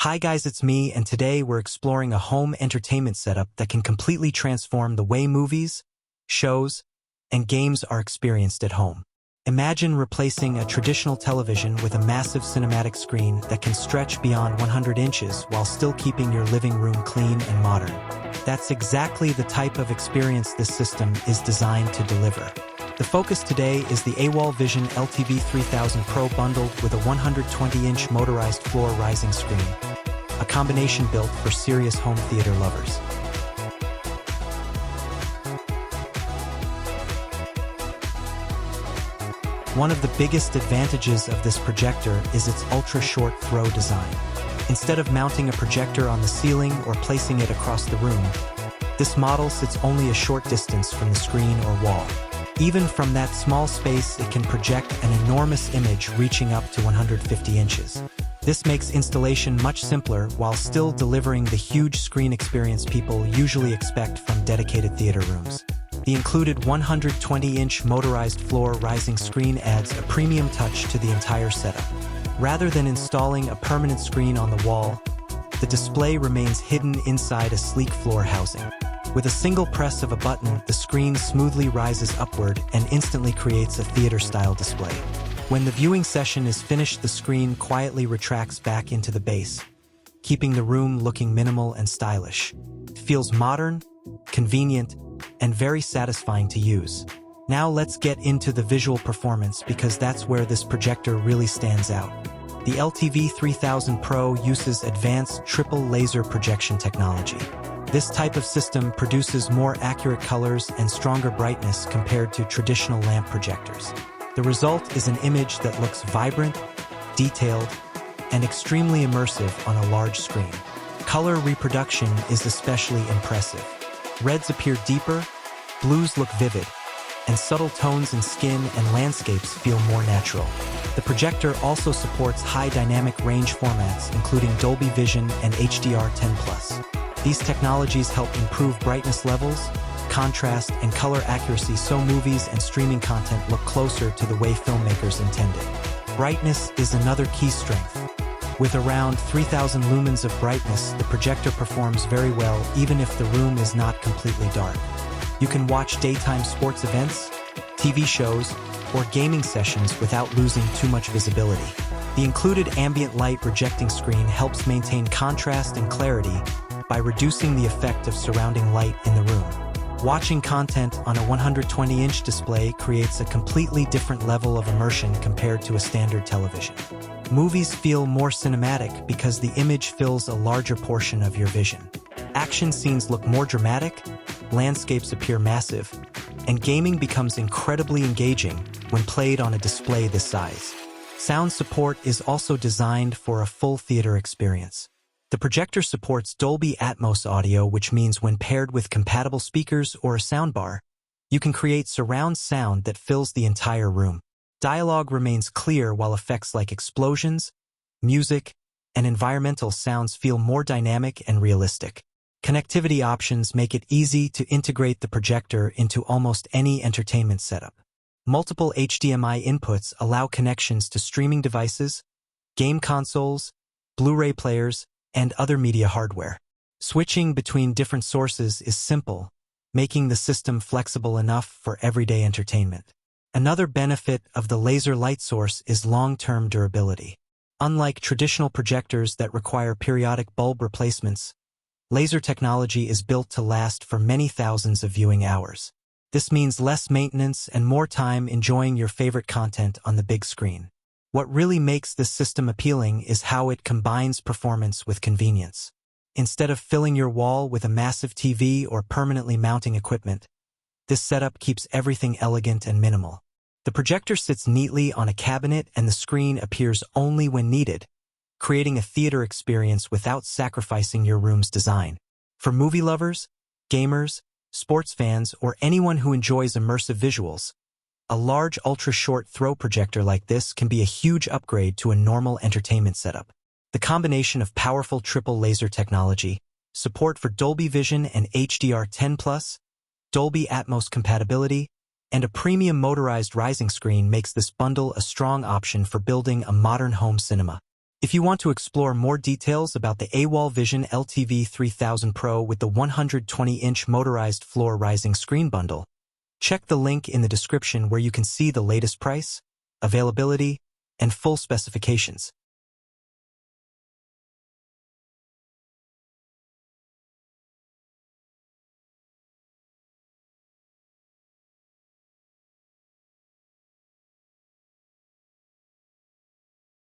Hi guys, it's me, and today we're exploring a home entertainment setup that can completely transform the way movies, shows, and games are experienced at home. Imagine replacing a traditional television with a massive cinematic screen that can stretch beyond 100 inches while still keeping your living room clean and modern. That's exactly the type of experience this system is designed to deliver. The focus today is the AWOL Vision LTV-3000 Pro bundled with a 120-inch motorized floor rising screen, a combination built for serious home theater lovers. One of the biggest advantages of this projector is its ultra-short throw design. Instead of mounting a projector on the ceiling or placing it across the room, this model sits only a short distance from the screen or wall. Even from that small space, it can project an enormous image reaching up to 150 inches. This makes installation much simpler while still delivering the huge screen experience people usually expect from dedicated theater rooms. The included 120-inch motorized floor rising screen adds a premium touch to the entire setup. Rather than installing a permanent screen on the wall, the display remains hidden inside a sleek floor housing. With a single press of a button, the screen smoothly rises upward and instantly creates a theater-style display. When the viewing session is finished, the screen quietly retracts back into the base, keeping the room looking minimal and stylish. It feels modern, convenient, and very satisfying to use. Now let's get into the visual performance, because that's where this projector really stands out. The LTV-3000 Pro uses advanced triple laser projection technology. This type of system produces more accurate colors and stronger brightness compared to traditional lamp projectors. The result is an image that looks vibrant, detailed, and extremely immersive on a large screen. Color reproduction is especially impressive. Reds appear deeper, blues look vivid, and subtle tones in skin and landscapes feel more natural. The projector also supports high dynamic range formats, including Dolby Vision and HDR10+. These technologies help improve brightness levels, contrast, and color accuracy so movies and streaming content look closer to the way filmmakers intended. Brightness is another key strength. With around 3,000 lumens of brightness, the projector performs very well even if the room is not completely dark. You can watch daytime sports events, TV shows, or gaming sessions without losing too much visibility. The included ambient light projecting screen helps maintain contrast and clarity by reducing the effect of surrounding light in the room. Watching content on a 120-inch display creates a completely different level of immersion compared to a standard television. Movies feel more cinematic because the image fills a larger portion of your vision. Action scenes look more dramatic, landscapes appear massive, and gaming becomes incredibly engaging when played on a display this size. Sound support is also designed for a full theater experience. The projector supports Dolby Atmos audio, which means when paired with compatible speakers or a soundbar, you can create surround sound that fills the entire room. Dialogue remains clear while effects like explosions, music, and environmental sounds feel more dynamic and realistic. Connectivity options make it easy to integrate the projector into almost any entertainment setup. Multiple HDMI inputs allow connections to streaming devices, game consoles, Blu-ray players, and other media hardware. Switching between different sources is simple, making the system flexible enough for everyday entertainment. Another benefit of the laser light source is long-term durability. Unlike traditional projectors that require periodic bulb replacements, laser technology is built to last for many thousands of viewing hours. This means less maintenance and more time enjoying your favorite content on the big screen. What really makes this system appealing is how it combines performance with convenience. Instead of filling your wall with a massive TV or permanently mounting equipment, this setup keeps everything elegant and minimal. The projector sits neatly on a cabinet and the screen appears only when needed, creating a theater experience without sacrificing your room's design. For movie lovers, gamers, sports fans, or anyone who enjoys immersive visuals, a large ultra-short throw projector like this can be a huge upgrade to a normal entertainment setup. The combination of powerful triple laser technology, support for Dolby Vision and HDR10+, Dolby Atmos compatibility, and a premium motorized rising screen makes this bundle a strong option for building a modern home cinema. If you want to explore more details about the AWOL Vision LTV-3000 Pro with the 120-inch motorized floor-rising screen bundle, check the link in the description where you can see the latest price, availability, and full specifications.